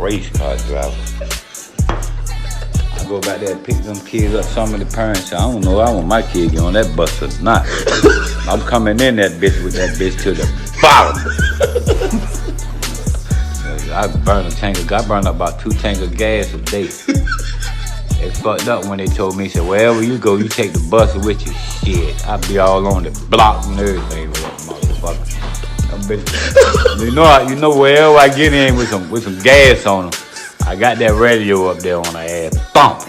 race car driver. I go back there and pick them kids up. Some of the parents say, I don't know, I want my kid to get on that bus or not. I'm coming in that bitch with that bitch to the bottom. I burned up about 2 tanks of gas a day. They fucked up when they told me, said, wherever you go, you take the bus with you. Shit, I be all on the block and everything with that motherfucker. You know wherever I get in with some gas on them, I got that radio up there on the ass. Thump.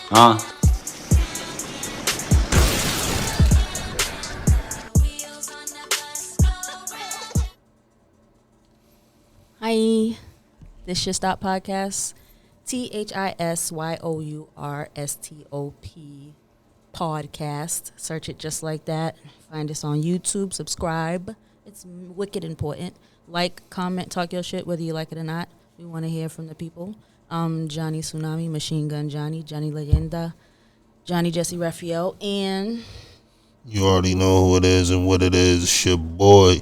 Huh? Hi, this Should Stop Podcast. THISYOURSTOP podcast. Search it just like that. Find us on YouTube. Subscribe. It's wicked important. Like, comment, talk your shit, whether you like it or not. We want to hear from the people. Johnny Tsunami, Machine Gun Johnny, Johnny Leyenda, Johnny Jesse Raphael, and you already know who it is and what it is. It's your boy,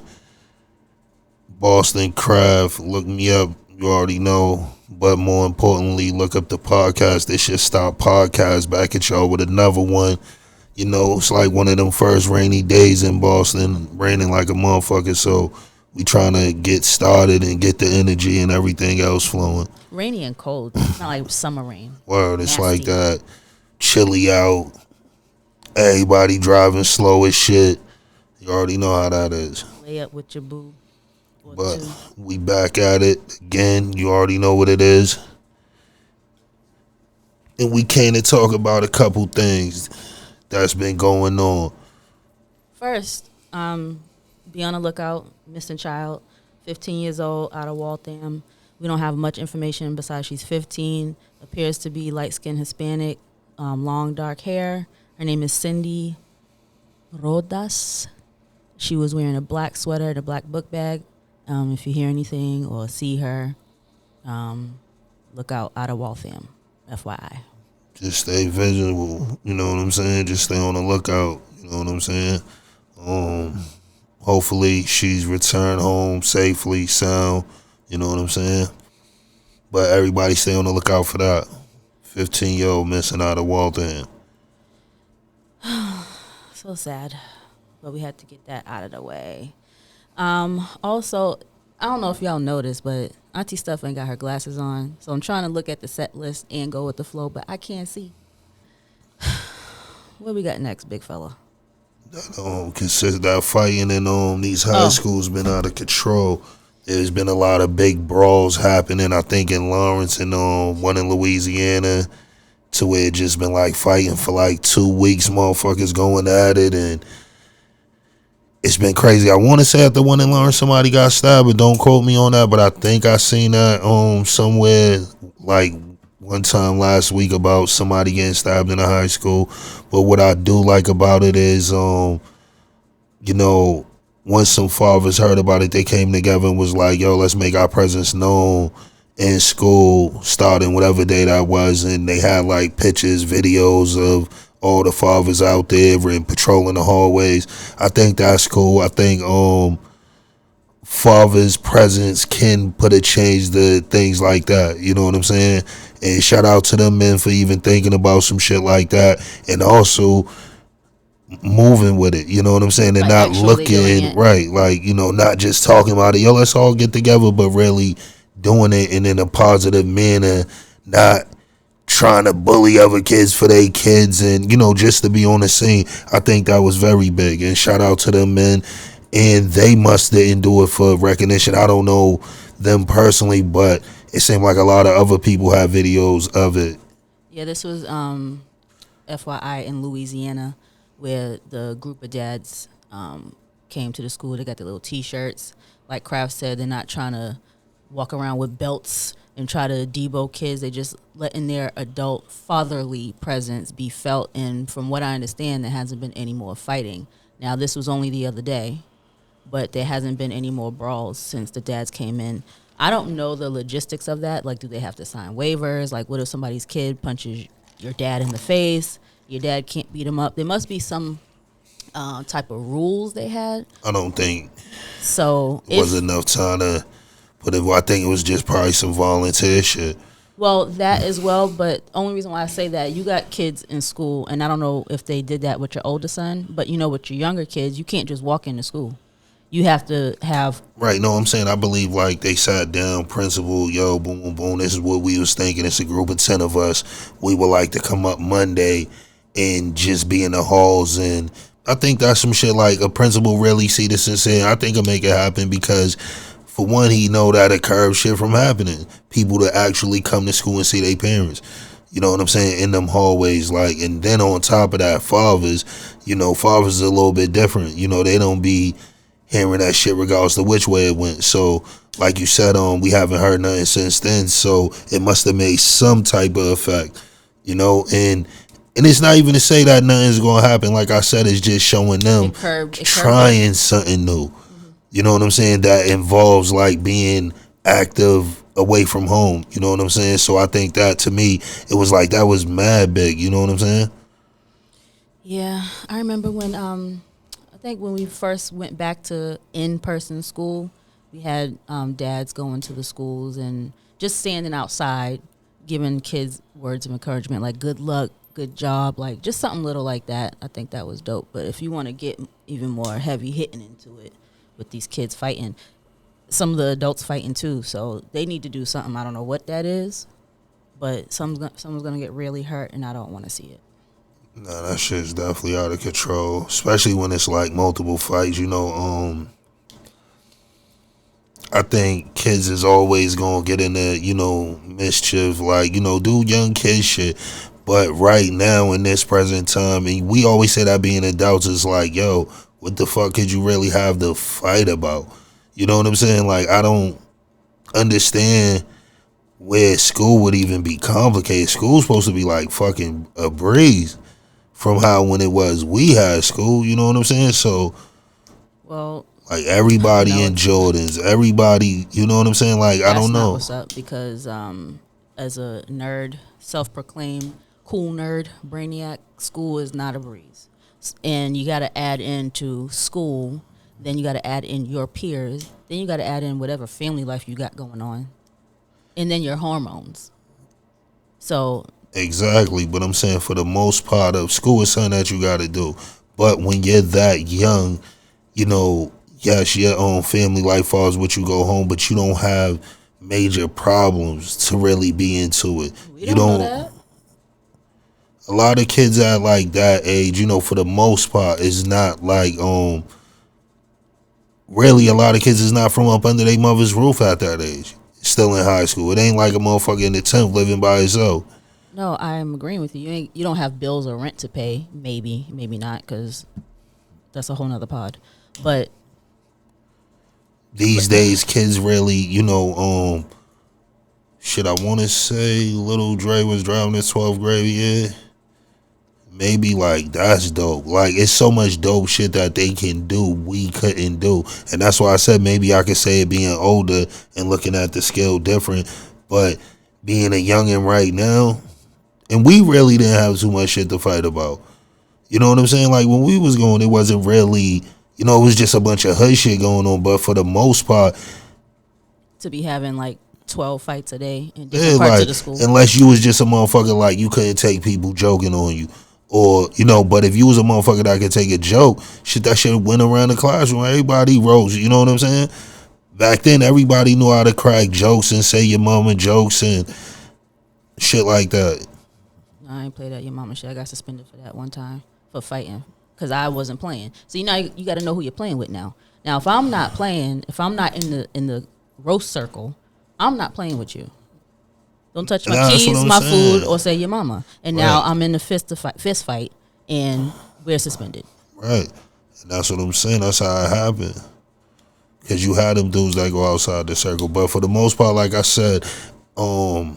Boston Craft. Look me up. You already know. But more importantly, look up the podcast. This Should Stop Podcast. Back at y'all with another one. You know, it's like one of them first rainy days in Boston. Raining like a motherfucker. So we trying to get started and get the energy and everything else flowing. Rainy and cold. It's not like summer rain. Word, it's Nasty. like that. Chilly out. Everybody driving slow as shit. You already know how that is. Lay up with your boo. But we back at it again. You already know what it is. And we came to talk about a couple things that's been going on. First, be on the lookout. Missing child, 15 years old, out of Waltham. We don't have much information besides she's 15. Appears to be light-skinned Hispanic, long dark hair. Her name is Cindy Rodas. She was wearing a black sweater and a black book bag. If you hear anything or see her, look out of Waltham, FYI. Just stay visible, you know what I'm saying? Just stay on the lookout, you know what I'm saying? Hopefully she's returned home safely, sound, you know what I'm saying? But everybody stay on the lookout for that. 15-year-old missing out of Waltham. So sad, but we had to get that out of the way. Also, I don't know if y'all noticed, but Auntie Stuff ain't got her glasses on, so I'm trying to look at the set list and go with the flow, but I can't see. What we got next, big fella? Consider that fighting in these high schools been out of control. There's been a lot of big brawls happening, I think, in Lawrence and one in Louisiana, to where it just been like fighting for like 2 weeks, motherfuckers going at it, and it's been crazy. I want to say at the one in Lawrence somebody got stabbed, but don't quote me on that. But I think I seen that somewhere like one time last week about somebody getting stabbed in a high school. But what I do like about it is, you know, once some fathers heard about it, they came together and was like, yo, let's make our presence known in school starting whatever day that was. And they had like pictures, videos of all the fathers out there and patrolling the hallways. I think that's cool. I think fathers' presence can put a change to things like that. You know what I'm saying? And shout out to them men for even thinking about some shit like that and also moving with it. You know what I'm saying? And like not looking right, like, you know, not just talking about it. Yo, let's all get together, but really doing it and in a positive manner, not trying to bully other kids for their kids and, you know, just to be on the scene. I think that was very big. And shout out to them men. And they must didn't do it for recognition. I don't know them personally, but it seemed like a lot of other people have videos of it. Yeah, this was FYI in Louisiana, where the group of dads came to the school. They got their little T-shirts. Like Kraft said, they're not trying to walk around with belts and try to debo kids. They just letting their adult fatherly presence be felt. And from what I understand, there hasn't been any more fighting. Now, this was only the other day, but there hasn't been any more brawls since the dads came in. I don't know the logistics of that. Like, do they have to sign waivers? Like, what if somebody's kid punches your dad in the face? Your dad can't beat him up. There must be some type of rules they had. I don't think so it was enough time to But I think it was just probably some volunteer shit. Well, that as well, but only reason why I say that, you got kids in school, and I don't know if they did that with your older son, but with your younger kids, you can't just walk into school. You have to have... Right, no, I'm saying I believe like they sat down, principal, yo, boom, boom, boom, this is what we was thinking. It's a group of 10 of us. We would like to come up Monday and just be in the halls. And I think that's some shit like a principal really see this and say, I think it'll make it happen because... For one, he know that it curbs shit from happening. People that actually come to school and see their parents. You know what I'm saying? In them hallways. And then on top of that, fathers are a little bit different. They don't be hearing that shit regardless of which way it went. So, like you said, we haven't heard nothing since then. So, it must have made some type of effect. And it's not even to say that nothing's going to happen. Like I said, it's just showing them trying something new. You know what I'm saying? That involves like being active away from home. You know what I'm saying? So I think that to me, it was like that was mad big. You know what I'm saying? Yeah, I remember when I think when we first went back to in-person school, we had dads going to the schools and just standing outside, giving kids words of encouragement like good luck, good job, like just something little like that. I think that was dope. But if you want to get even more heavy hitting into it, with these kids fighting, some of the adults fighting too, so they need to do something. I don't know what that is, but someone's gonna get really hurt, and I don't want to see it. Nah, that shit's definitely out of control, especially when it's like multiple fights. I think kids is always gonna get into mischief, like do young kid shit. But right now in this present time, and we always say that being adults is like, yo, what the fuck could you really have to fight about? You know what I'm saying? Like, I don't understand where school would even be complicated. School's supposed to be like fucking a breeze from how when it was we had school. You know what I'm saying? So, well, like everybody in Jordans, everybody, you know what I'm saying? Like, I don't know. That's not what's up because as a nerd, self-proclaimed cool nerd, brainiac, school is not a breeze. And you got to add into school, then you got to add in your peers, then you got to add in whatever family life you got going on, and then your hormones. So exactly, but I'm saying for the most part of school is something that you got to do. But when you're that young, yes, your own family life falls with you go home, but you don't have major problems to really be into it. We don't know that. A lot of kids at like that age, for the most part, is not like really a lot of kids is not from up under their mother's roof at that age. Still in high school. It ain't like a motherfucker in the 10th living by himself. No, I'm agreeing with you. You don't have bills or rent to pay. Maybe not, because that's a whole nother pod. But these days, kids really, shit, I want to say Little Dre was driving his 12th grade year. Maybe like that's dope. Like it's so much dope shit that they can do we couldn't do, and that's why I said maybe I could say it being older and looking at the scale different, but being a youngin' right now, and we really didn't have too much shit to fight about. You know what I'm saying? Like when we was going, it wasn't really, it was just a bunch of hood shit going on. But for the most part, to be having like 12 fights a day in different parts of the school, unless you was just a motherfucker like you couldn't take people joking on you. Or, but if you was a motherfucker that could take a joke, that shit went around the classroom. Everybody rose, you know what I'm saying? Back then, everybody knew how to crack jokes and say your mama jokes and shit like that. I ain't played that your mama shit. I got suspended for that one time for fighting because I wasn't playing. So, you got to know who you're playing with now. Now, if I'm not playing, if I'm not in the roast circle, I'm not playing with you. Don't touch my keys, my food, or say your mama. And now I'm in the fist fight, and we're suspended. Right. And that's what I'm saying. That's how it happened. Because you had them dudes that go outside the circle. But for the most part, like I said, I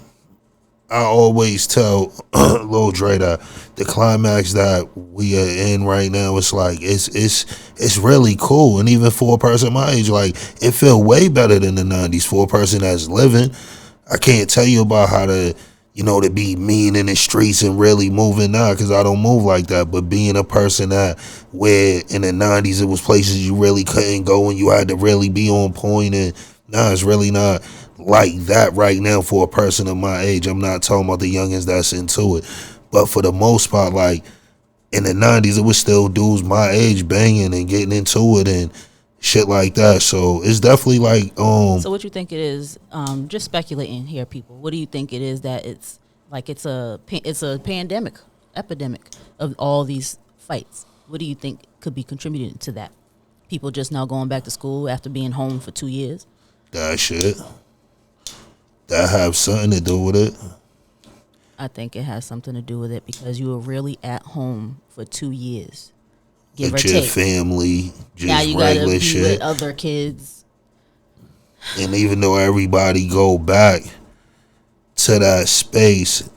always tell Lil Dre that the climax that we are in right now, it's like, it's really cool. And even for a person my age, like, it feel way better than the 90s. For a person that's living, I can't tell you about how to, to be mean in the streets and really moving now because I don't move like that. But being a person that where in the 90s it was places you really couldn't go and you had to really be on point and Nah, it's really not like that right now for a person of my age. I'm not talking about the youngins that's into it. But for the most part, like in the 90s, it was still dudes my age banging and getting into it and shit like that. So it's definitely like, So what you think it is? Just speculating here, people. What do you think it is that it's like? It's a pandemic, epidemic of all these fights. What do you think could be contributing to that? People just now going back to school after being home for 2 years. that shit. That have something to do with it. I think it has something to do with it because you were really at home for 2 years, give With or your take. family, just Now you gotta regular be shit. with other kids. And even though everybody go back to that space,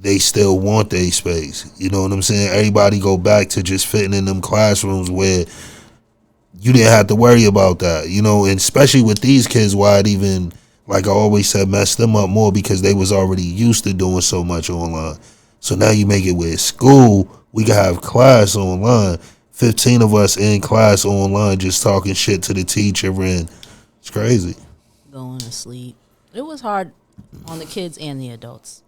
they still want their space. You know what I'm saying? Everybody go back to just fitting in them classrooms where you didn't have to worry about that. You know, and especially with these kids, why it even, like I always said, messed them up more because they was already used to doing so much online. So now you make it with school, we can have class online. 15 of us in class online just talking shit to the teacher, and it's crazy. Going to sleep. It was hard on the kids and the adults.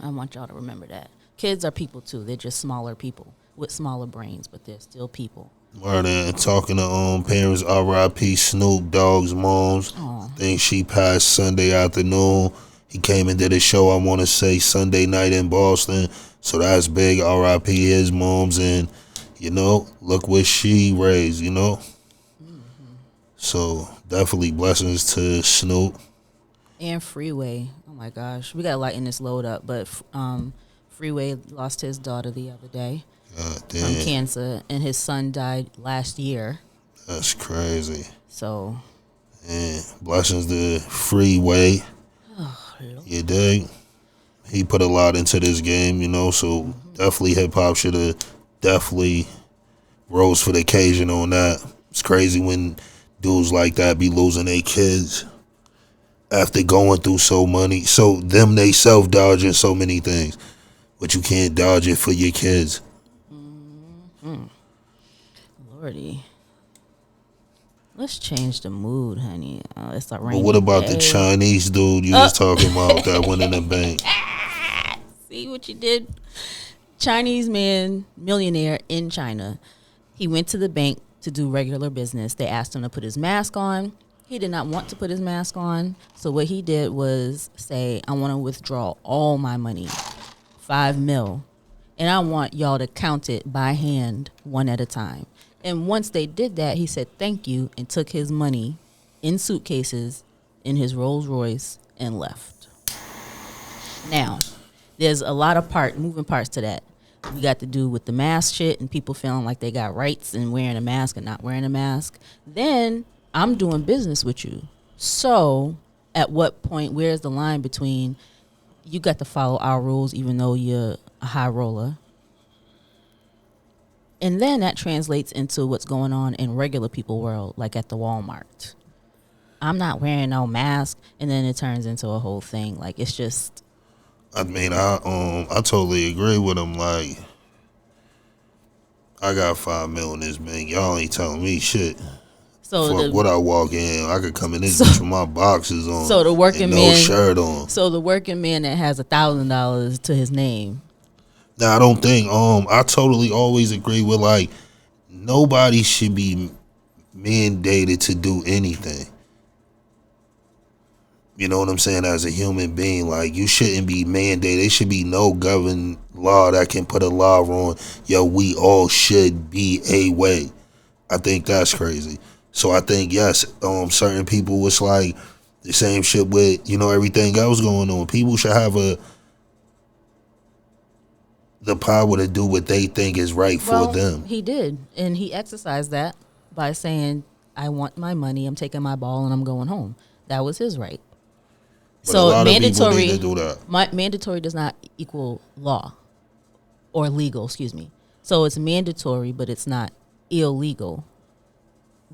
I want y'all to remember that. Kids are people too. They're just smaller people with smaller brains, but they're still people. Right, and talking to parents, R.I.P. Snoop Dogg's moms. Aw. I think she passed Sunday afternoon. He came and did a show, I want to say, Sunday night in Boston. So that's big. R.I.P. his moms. And, you know, look what she raised, you know. So definitely blessings to Snoop. And Freeway. Oh my gosh. We got to lighten this load up, but Freeway lost his daughter the other day God from damn, cancer, and his son died last year. that's crazy. So, And blessings to Freeway. You dig? He put a lot into this game, you know, so definitely hip hop should have definitely rose for the occasion on that. It's crazy when dudes like that be losing their kids after going through so them they self dodging so many things, but you can't dodge it for your kids. Lordy. Let's change the mood, honey. It's a But rainy what about the day. Chinese dude you was talking about that went in the bank? See what you did? Chinese man, millionaire in China. He went to the bank to do regular business. They asked him to put his mask on. He did not want to put his mask on. So what he did was say, I want to withdraw all my money, $5 million. And I want y'all to count it by hand, one at a time. And once they did that, he said thank you and took his money in suitcases in his Rolls Royce and left. Now, there's a lot of moving parts to that. We got to do with the mask shit and people feeling like they got rights and wearing a mask and not wearing a mask. Then I'm doing business with you. So at what point, where's the line between you got to follow our rules even though you're a high roller? And then that translates into what's going on in regular people world, like at the Walmart. I'm not wearing no mask, and then it turns into a whole thing. Like it's just I mean, I totally agree with him. Like, I got $5 million in this bank. Y'all ain't telling me shit. so Fuck what I walk in. I could come in this bitch with my boxes on. So the working and no man- shirt on. So the working man that has $1,000 to his name. Now I don't think I totally always agree with like nobody should be mandated to do anything. You know what I'm saying? As a human being, like you shouldn't be mandated. There should be no governed law that can put a law on, yo, we all should be a way. I think that's crazy. So I think yes, certain people it's like the same shit with, you know, everything else going on. People should have the power to do what they think is right for them. He did, and he exercised that by saying, "I want my money. I'm taking my ball, and I'm going home." That was his right. But a lot of people need to do that. Mandatory does not equal law or legal. Excuse me. So it's mandatory, but it's not illegal.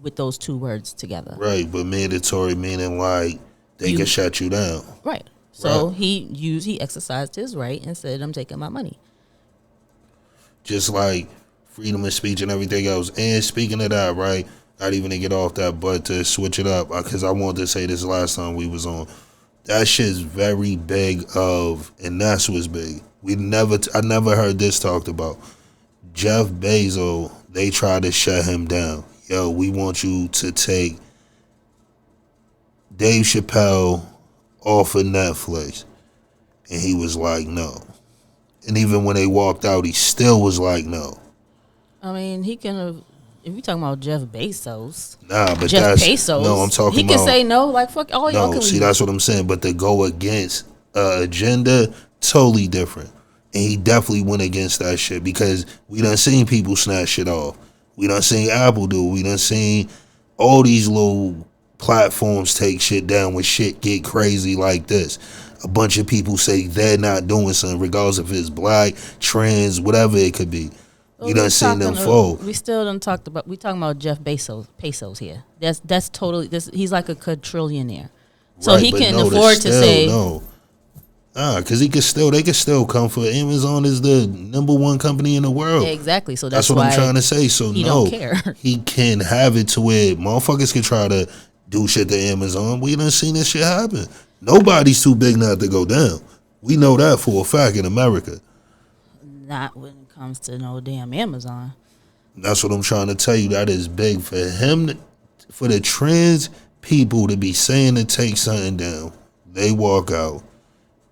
With those two words together, Right, but mandatory meaning like they can shut you down. right? So Right. he exercised his right and said, "I'm taking my money." Just like freedom of speech and everything else. And speaking of that, right, Not even to get off that, but to switch it up, because I wanted to say this last time we was on. That shit's very big and that's what's big. I never heard this talked about. Jeff Bezos, they tried to shut him down. Yo, we want you to take Dave Chappelle off of Netflix. And he was like, no. And even when they walked out, he still was like, no. I mean, he can have. If you talking about Jeff Bezos, Nah, but Jeff that's Bezos. no. I'm talking he about. He can say no, like fuck all y'all. No, Can see, leave. that's what I'm saying. But to go against agenda, totally different. And he definitely went against that shit because we done seen people snatch shit off. We done seen Apple do. We done seen all these little platforms take shit down when shit get crazy like this. A bunch of people say they're not doing something, regardless if it's black, trans, whatever it could be. You done seen them fold. We still done talked about. We talking about Jeff Bezos here. That's totally. He's like a quadrillionaire, so Right, he but can no, afford to still, say no. Because they could still come for Amazon is the number one company in the world. Exactly. So That's that's what why I'm trying to say. So he no, don't care. he can have it to where motherfuckers can try to do shit to Amazon. We done seen this shit happen. Nobody's too big not to go down. We know that for a fact in America. Not when it comes to no damn Amazon. That's what I'm trying to tell you. That is big for him, for the trans people to be saying to take something down. They walk out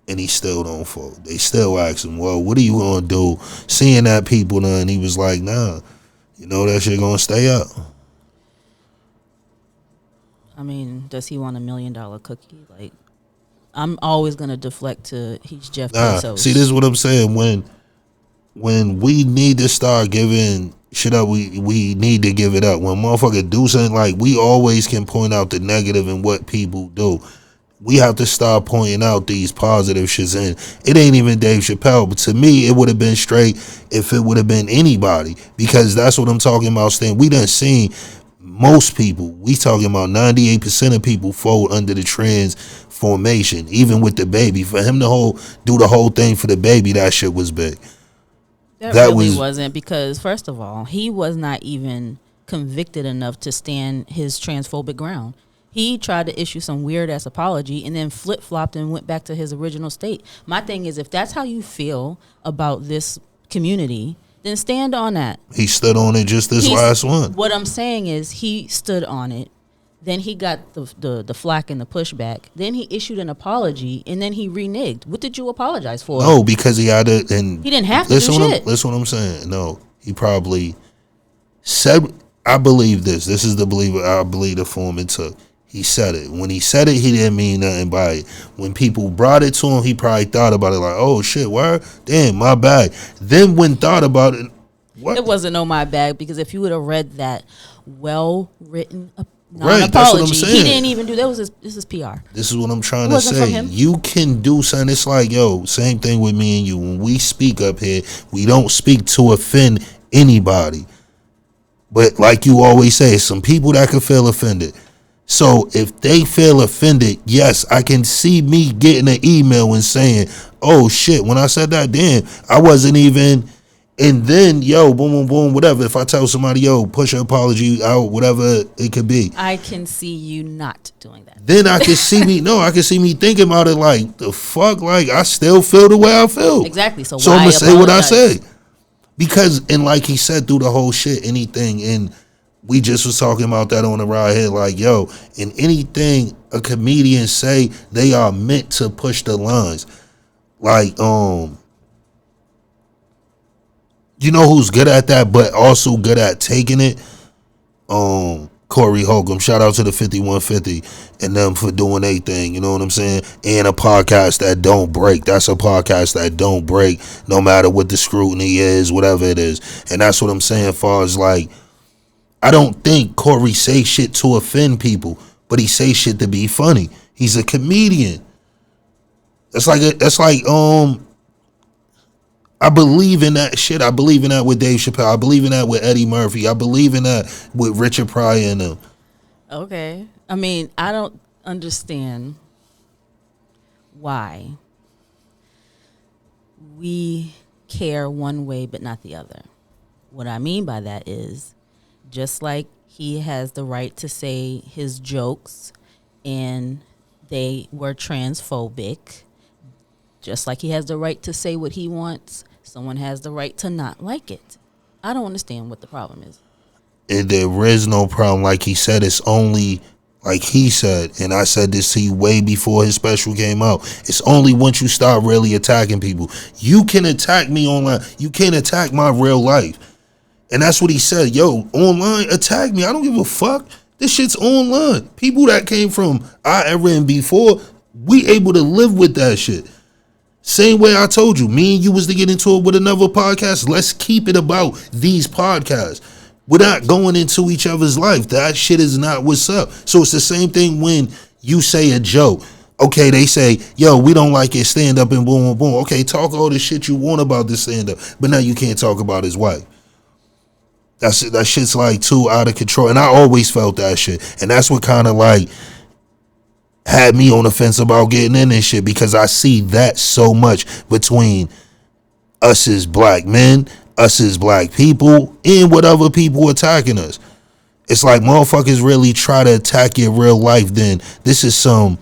and he still don't fold. They still ask him, well, what are you going to do? Seeing that people done, and he was like, nah, you know that shit going to stay up. I mean, does he want $1 million cookie? Like, I'm always going to deflect to he's Jeff Bezos. See, this is what I'm saying. When we need to start giving shit up, we need to give it up. When motherfucker do something, like, we always can point out the negative in what people do. We have to start pointing out these positive shits. And it ain't even Dave Chappelle, but to me, it would have been straight if it would have been anybody, because that's what I'm talking about. Stan, we done seen most people. We talking about 98% of people fold under the trans formation, even with the baby. For him to do the whole thing for the baby, that shit was big. That really wasn't, because first of all, he was not even convicted enough to stand his transphobic ground. He tried to issue some weird ass apology and then flip flopped and went back to his original state. My thing is, if that's how you feel about this community, then stand on that. He stood on it just this last one. What I'm saying is, he stood on it. Then he got the flack and the pushback. Then he issued an apology, and then he reneged. What did you apologize for? No, because he had to. And he didn't have to do shit. Listen what I'm saying. No, he probably said, I believe this. This is the belief I believe the Foreman took. He said it. When he said it, he didn't mean nothing by it. When people brought it to him, he probably thought about it like, oh, shit, why? Damn, my bad. Then when thought about it, what? It wasn't on my bag, because if you would have read that well-written right, that's what I'm saying. He didn't even do that. This is PR. This is what I'm trying to say. You can do something. It's like, yo, same thing with me and you. When we speak up here, we don't speak to offend anybody. But like you always say, some people that can feel offended. So if they feel offended, yes, I can see me getting an email and saying, oh shit, when I said that, damn, I wasn't even. And then, yo, boom, boom, boom, whatever. If I tell somebody, yo, push an apology out, whatever it could be. I can see you not doing that. Then I can see I can see me thinking about it like, the fuck, like, I still feel the way I feel. Exactly. So I'm going to say what I say. Because, and like he said through the whole shit, anything, and we just was talking about that on the ride here, like, yo, in anything a comedian say, they are meant to push the lines. Like, you know who's good at that, but also good at taking it? Corey Holcomb. Shout out to the 5150 and them for doing their thing, you know what I'm saying? And a podcast that don't break. That's a podcast that don't break, no matter what the scrutiny is, whatever it is. And that's what I'm saying, as far as like, I don't think Corey say shit to offend people, but he say shit to be funny. He's a comedian. That's like I believe in that shit. I believe in that with Dave Chappelle. I believe in that with Eddie Murphy. I believe in that with Richard Pryor and them. Okay. I mean, I don't understand why we care one way but not the other. What I mean by that is, just like he has the right to say his jokes, and they were transphobic. Just like he has the right to say what he wants, someone has the right to not like it. I don't understand what the problem is. And there is no problem. Like he said, it's only, like he said, and I said this to you way before his special came out, it's only once you start really attacking people. You can attack me online. You can't attack my real life. And that's what he said. Yo, online, attack me. I don't give a fuck. This shit's online. People that came from our era and before, we able to live with that shit. Same way I told you, me and you was to get into it with another podcast. Let's keep it about these podcasts. We're not going into each other's life. That shit is not what's up. So it's the same thing when you say a joke. Okay, they say, yo, we don't like it, stand up and boom, boom, boom. Okay, talk all the shit you want about this stand up, but now you can't talk about his wife. That shit's like too out of control. And I always felt that shit. And that's what kind of like had me on the fence about getting in this shit, because I see that so much between us as black men, us as black people, and what other people attacking us. It's like motherfuckers really try to attack your real life, then this is some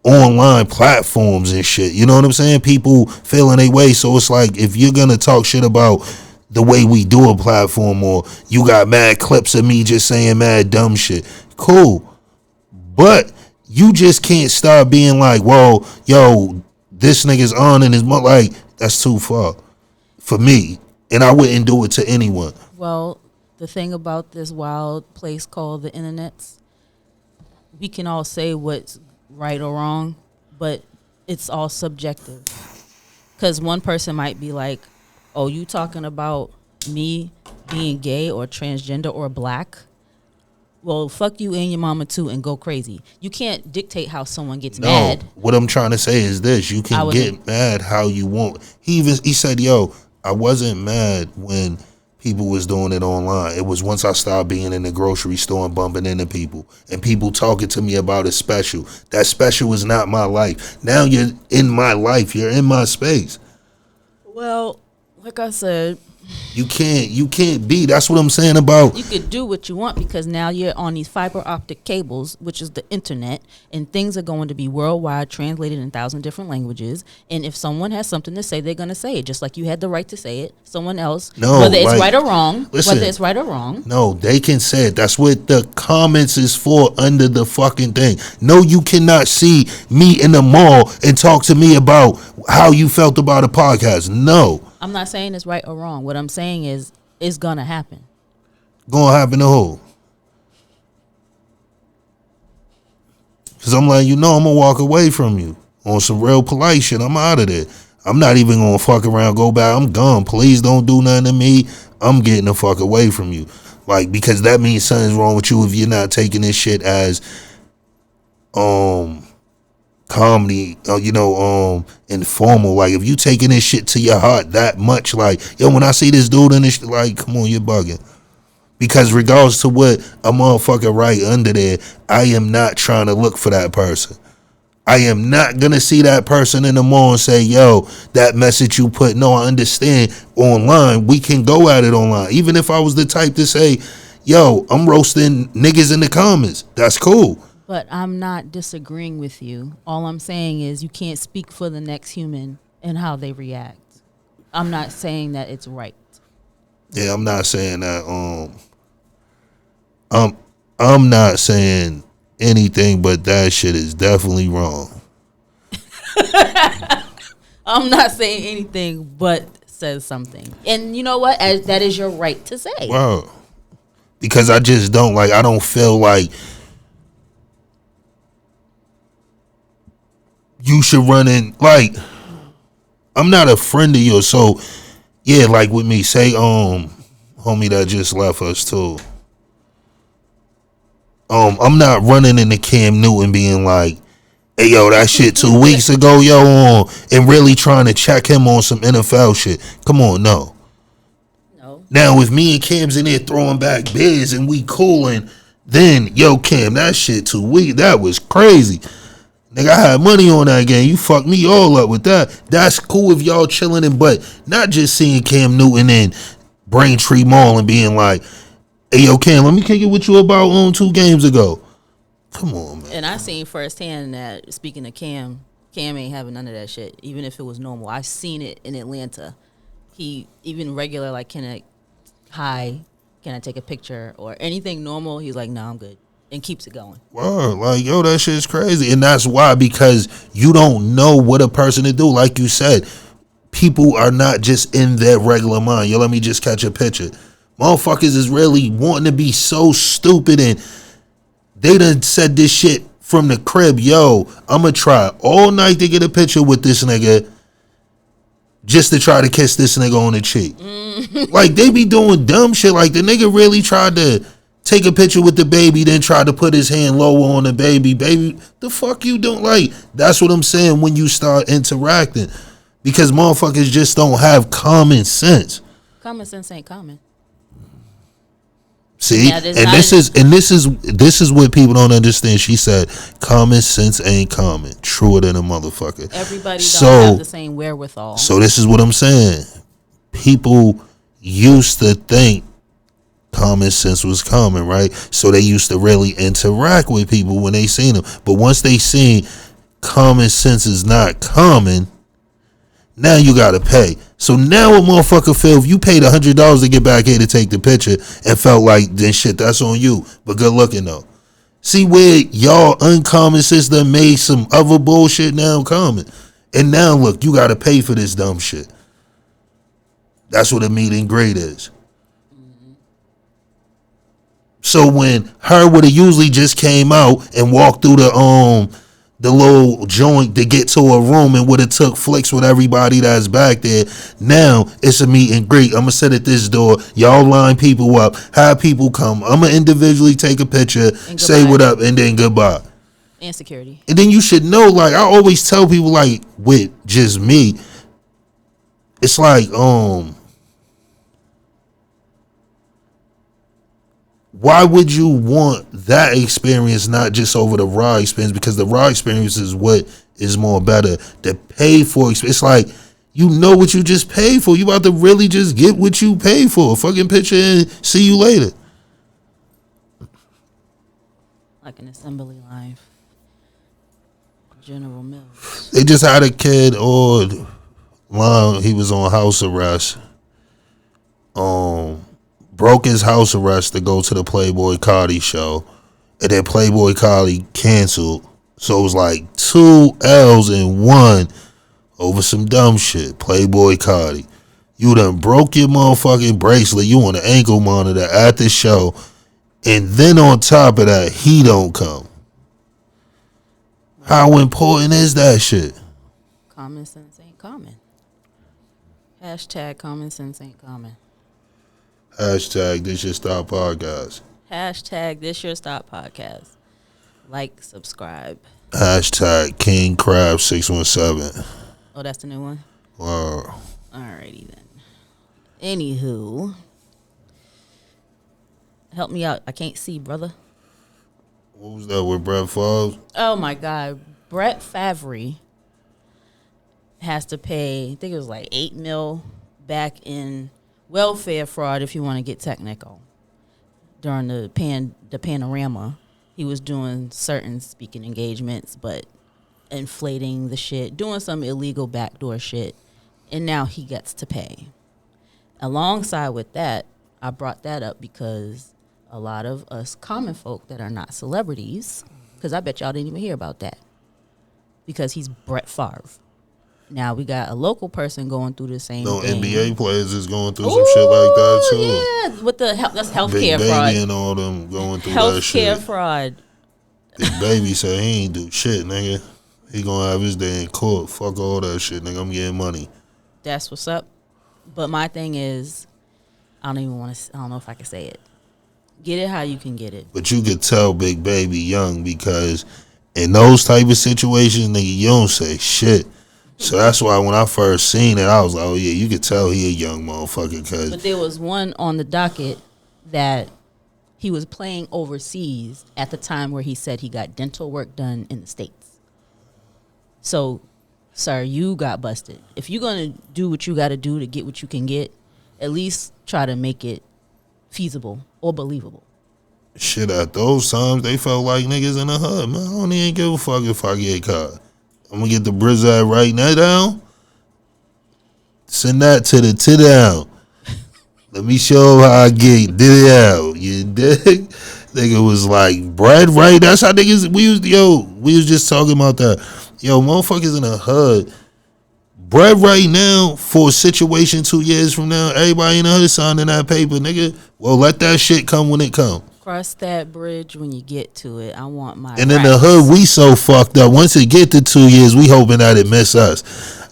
online platforms and shit. You know what I'm saying? People feeling their way. So it's like, if you're gonna talk shit about the way we do a platform, or you got mad clips of me just saying mad dumb shit, cool. But you just can't start being like, whoa, yo, this nigga's on and his mother. Like, that's too far for me. And I wouldn't do it to anyone. Well, the thing about this wild place called the internet, we can all say what's right or wrong, but it's all subjective. Because one person might be like, oh, you talking about me being gay or transgender or black? Well, fuck you and your mama too, and go crazy. You can't dictate how someone gets mad. What I'm trying to say is this: you can get mad how you want. He said, "Yo, I wasn't mad when people was doing it online. It was once I started being in the grocery store and bumping into people and people talking to me about a special. That special was not my life. Now you're in my life. You're in my space." Well, like I said, you can't be. That's what I'm saying about. You could do what you want, because now you're on these fiber optic cables, which is the internet, and things are going to be worldwide, translated in 1,000 different languages. And if someone has something to say, they're going to say it, just like you had the right to say it. Someone else, whether it's right or wrong, no, they can say it. That's what the comments is for under the fucking thing. No, you cannot see me in the mall and talk to me about how you felt about a podcast. No. I'm not saying it's right or wrong. What I'm saying is it's going to happen. Going to happen to who? Because I'm like, I'm going to walk away from you on some real polite shit. I'm out of there. I'm not even going to fuck around, go back. I'm gone. Please don't do nothing to me. I'm getting the fuck away from you. Like, because that means something's wrong with you if you're not taking this shit as comedy, informal. Like, if you taking this shit to your heart that much, like, yo, when I see this dude in this, like, come on, you're bugging. Because regardless to what a motherfucker right under there, I am not trying to look for that person. I am not gonna see that person in the mall and say, yo, that message you put. No, I understand online. We can go at it online. Even if I was the type to say, yo, I'm roasting niggas in the comments, that's cool. But I'm not disagreeing with you. All I'm saying is you can't speak for the next human and how they react. I'm not saying that it's right. Yeah, I'm not saying that. I'm not saying anything, but that shit is definitely wrong. I'm not saying anything, but says something. And you know what? That is your right to say. Wow. Because I just don't like. I don't feel like you should run in, like, I'm not a friend of yours, so yeah, like with me, say homie that just left us too. I'm not running into Cam Newton being like, hey yo, that shit 2 weeks ago, yo, and really trying to check him on some NFL shit. Come on, no. Now if me and Cam's in there throwing back bids and we cooling, then yo, Cam, that shit 2 weeks, that was crazy. Nigga, I had money on that game. You fucked me all up with that. That's cool if y'all chilling, but not just seeing Cam Newton in Braintree Mall and being like, Hey, yo, Cam, let me kick it with you about 2 games ago. Come on, man. And I seen firsthand that, speaking of Cam ain't having none of that shit, even if it was normal. I seen it in Atlanta. He, even regular, like, can I take a picture or anything normal, he's like, no, I'm good. And keeps it going. Word, like, yo, that shit's crazy. And that's why, because you don't know what a person to do. Like you said, people are not just in their regular mind. Yo, let me just catch a picture. Motherfuckers is really wanting to be so stupid, and they done said this shit from the crib. Yo, I'm going to try all night to get a picture with this nigga just to try to kiss this nigga on the cheek. Like, they be doing dumb shit. Like, the nigga really tried to take a picture with the baby, then tried to put his hand lower on the baby. Baby, the fuck you don't like? That's what I'm saying when you start interacting. Because motherfuckers just don't have common sense. Common sense ain't common. See, Yeah, and this is what people don't understand. She said, "Common sense ain't common." Truer than a motherfucker. Everybody don't have the same wherewithal. So this is what I'm saying. People used to think common sense was common, right? So they used to really interact with people when they seen them. But once they seen common sense is not common, now you gotta pay. So now a motherfucker feel if you paid $100 to get back here to take the picture and felt like then shit, that's on you. But good looking though. See where y'all uncommon sense done made some other bullshit now common. And now look, you gotta pay for this dumb shit. That's what a meet and greet is. So when her would have usually just came out and walked through the little joint to get to a room and would have took flicks with everybody that's back there. Now it's a meet and greet. I'm gonna sit at this door. Y'all line people up. Have people come. I'm gonna individually take a picture, say what up, and then goodbye. And security. And then you should know, like I always tell people, like with just me, it's like why would you want that experience, not just over the raw experience? Because the raw experience is what is more better. The pay for experience, it's like, you know what you just paid for. You about to really just get what you paid for. Fucking picture and see you later. Like an assembly line. General Mills. They just had a kid on line. He was on house arrest. Broke his house arrest to go to the Playboy Cardi show, and then Playboy Cardi canceled. So it was like 2 L's in 1 over some dumb shit. Playboy Cardi, you done broke your motherfucking bracelet. You on the ankle monitor at the show, and then on top of that, he don't come. How important is that shit? Common sense ain't common. Hashtag common sense ain't common. Hashtag This Your Stop Podcast. Hashtag This Your Stop Podcast. Like, subscribe. Hashtag King Crab 617. Oh, that's the new one? Wow. Alrighty then. Anywho. Help me out. I can't see, brother. What was that with Brett Favre? Oh my God. Brett Favre has to pay, I think it was like $8 million back in welfare fraud, if you want to get technical. During the panorama, he was doing certain speaking engagements, but inflating the shit, doing some illegal backdoor shit, and now he gets to pay. Alongside with that, I brought that up because a lot of us common folk that are not celebrities, because I bet y'all didn't even hear about that, because he's Brett Favre. Now we got a local person going through the same thing. NBA players is going through some shit like that too. Yeah, with that's healthcare Big fraud. Baby and all them going through that shit. Healthcare fraud. Big Baby said he ain't do shit, nigga. He gonna have his day in court. Fuck all that shit, nigga. I'm getting money. That's what's up. But my thing is, I don't know if I can say it. Get it how you can get it. But you could tell Big Baby young, because in those type of situations, nigga, you don't say shit. So that's why when I first seen it, I was like, oh yeah, you could tell he a young motherfucker. But there was one on the docket that he was playing overseas at the time where he said he got dental work done in the States. So, sir, you got busted. If you're going to do what you got to do to get what you can get, at least try to make it feasible or believable. Shit, at those times, they felt like niggas in the hood, man. I don't even give a fuck if I get caught. I'm gonna get the Brizzard right now down. Send that to the tit down. Let me show 'em how I get did it out. You dig? Nigga was like, bread, right? That's how niggas, we was just talking about that. Yo, motherfuckers in the hood. Bread right now for a situation 2 years from now, everybody in the hood signing that paper, nigga. Well, let that shit come when it come. Cross that bridge when you get to it. I want my And in rights. the hood, we so fucked up. Once it get to 2 years, we hoping that it miss us.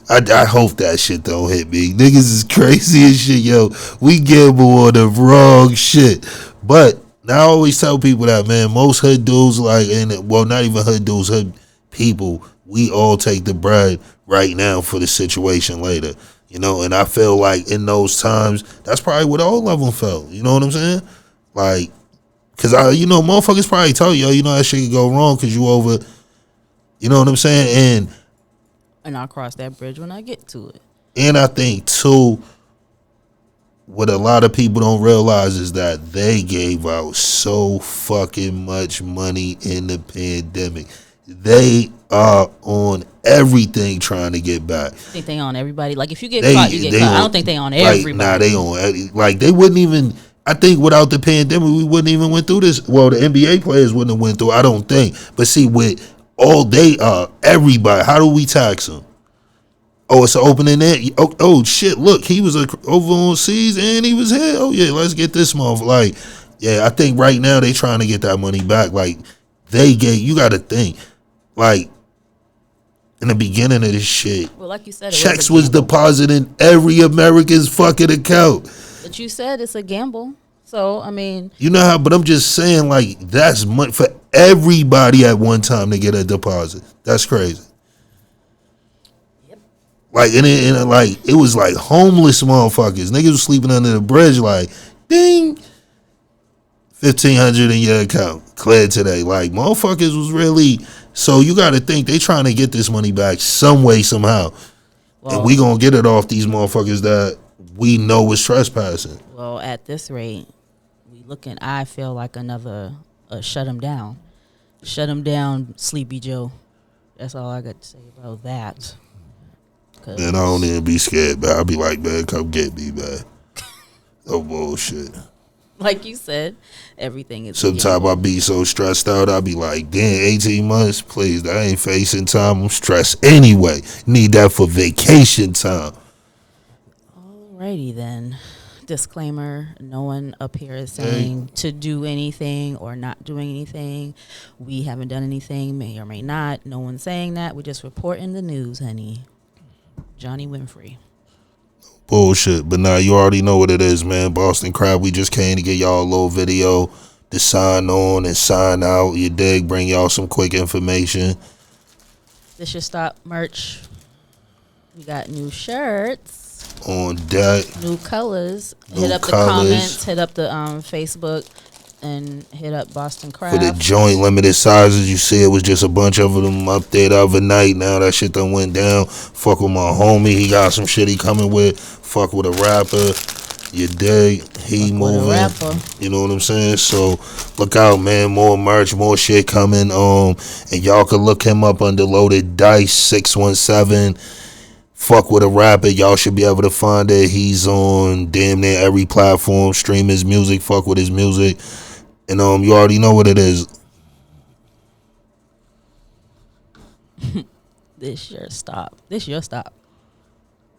I hope that shit don't hit me. Niggas is crazy as shit, yo. We gamble on the wrong shit. But now I always tell people that, man, most hood dudes, like, and well, not even hood dudes, hood people, we all take the bread right now for the situation later. You know, and I feel like in those times, that's probably what all of them felt. You know what I'm saying? Like, cause motherfuckers probably tell you, yo, you know that shit could go wrong cause you over, you know what I'm saying? And I'll cross that bridge when I get to it. And I think too, what a lot of people don't realize is that they gave out so fucking much money in the pandemic. They are on everything trying to get back. I think they on everybody. Like if you get caught, you get caught. I don't think they on everybody. Nah, they on, like they wouldn't even, I think without the pandemic, we wouldn't even went through this. Well, the NBA players wouldn't have went through, I don't think. But see, with all they are, everybody, how do we tax them? Oh, it's an opening there. Oh shit, look, he was over on seas and he was here. Oh yeah, let's get this motherfucker. Like, yeah, I think right now they trying to get that money back. Like, you got to think, like, in the beginning of this shit, well, like you said, checks was deposited in every American's fucking account. But you said it's a gamble. So, I mean, you know how, but I'm just saying, like, that's money for everybody at one time to get a deposit. That's crazy. Yep. Like, and it was like homeless motherfuckers. Niggas was sleeping under the bridge, like, ding, $1,500 in your account cleared today. Like, motherfuckers was really. So you got to think they trying to get this money back some way, somehow, and we gonna get it off these motherfuckers that we know is trespassing. Well, at this rate, I feel like another shut them down. Shut them down, Sleepy Joe. That's all I got to say about that. And I don't even be scared, man. I'll be like, man, come get me, man. No bullshit. Like you said, everything is. Sometimes I be so stressed out, I be like, damn, 18 months, please, I ain't facing time. I'm stressed anyway. Need that for vacation time. Alrighty then. Disclaimer, no one up here is saying to do anything or not doing anything. We haven't done anything, may or may not. No one's saying that. We're just reporting the news, honey. Johnny Winfrey. Bullshit. But now you already know what it is, man. Boston Crab, we just came to get y'all a little video to sign on and sign out. You dig? Bring y'all some quick information. This should stop merch. We got new shirts. On deck. New colors. New hit up colors. The comments. Hit up the Facebook. And hit up Boston Craft. For the joint limited sizes, you see it was just a bunch of them up there the other night. Now that shit done went down. Fuck with my homie. He got some shit he coming with. Fuck with a rapper. You dig? He moving. You know what I'm saying? So look out, man. More merch, more shit coming. And y'all can look him up under Loaded Dice 617. Fuck with a rapper. Y'all should be able to find it. He's on damn near every platform. Stream his music. Fuck with his music. And you already know what it is. This your stop. This your stop.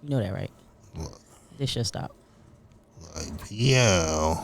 You know that, right? What? This your stop. Like, yeah.